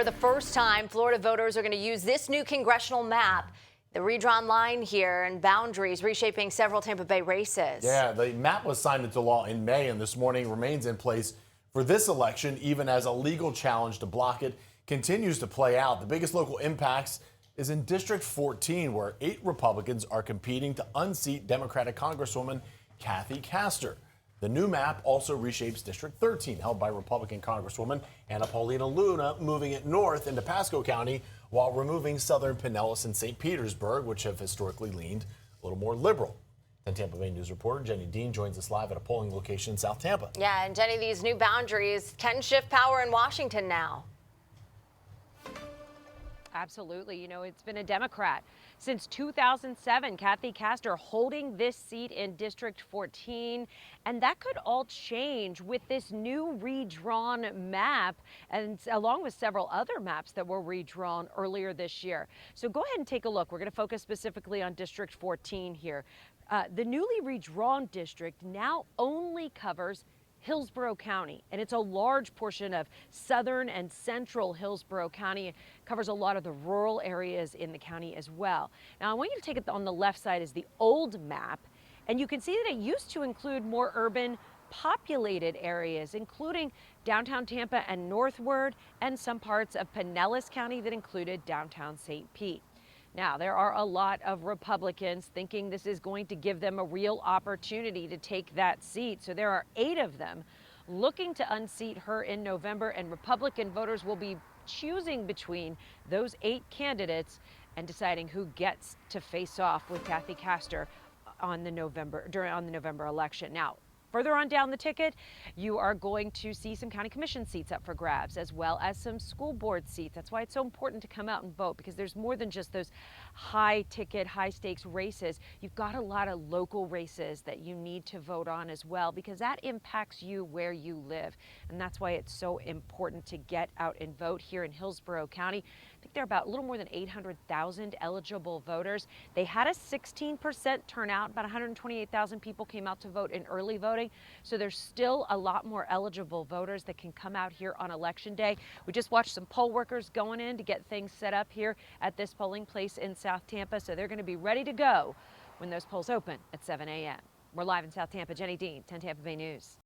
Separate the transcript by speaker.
Speaker 1: For the first time, Florida voters are going to use this new congressional map. The redrawn line here and boundaries reshaping several Tampa Bay races.
Speaker 2: Yeah, the map was signed into law in May and this morning remains in place for this election, even as a legal challenge to block it continues to play out. The biggest local impacts is in District 14, where 8 Republicans are competing to unseat Democratic Congresswoman Kathy Castor. The new map also reshapes District 13, held by Republican Congresswoman Anna Paulina Luna, moving it north into Pasco County while removing southern Pinellas and St. Petersburg, which have historically leaned a little more liberal. 10 Tampa Bay News reporter Jenny Dean joins us live at a polling location in South Tampa.
Speaker 1: Yeah, and Jenny, these new boundaries can shift power in Washington now.
Speaker 3: Absolutely. You know, it's been a Democrat since 2007, Kathy Castor holding this seat in District 14. And that could all change with this new redrawn map, and along with several other maps that were redrawn earlier this year. So go ahead and take a look. We're going to focus specifically on District 14 here. The newly redrawn district now only covers Hillsborough County, and it's a large portion of southern and central Hillsborough County. It covers a lot of the rural areas in the county as well. Now, I want you to take it on the left side is the old map, and you can see that it used to include more urban populated areas, including downtown Tampa and northward, and some parts of Pinellas County that included downtown St. Pete. Now, there are a lot of Republicans thinking this is going to give them a real opportunity to take that seat. So there are 8 of them looking to unseat her in November, and Republican voters will be choosing between those 8 candidates and deciding who gets to face off with Kathy Castor on the November election. Now, further on down the ticket, you are going to see some county commission seats up for grabs, as well as some school board seats. That's why it's so important to come out and vote, because there's more than just those high ticket, high stakes races. You've got a lot of local races that you need to vote on as well, because that impacts you where you live. And that's why it's so important to get out and vote here in Hillsborough County. I think there are about a little more than 800,000 eligible voters. They had a 16% turnout. About 128,000 people came out to vote in early voting. So there's still a lot more eligible voters that can come out here on Election Day. We just watched some poll workers going in to get things set up here at this polling place in South Tampa. So they're going to be ready to go when those polls open at 7 a.m. We're live in South Tampa. Jenny Dean, 10 Tampa Bay News.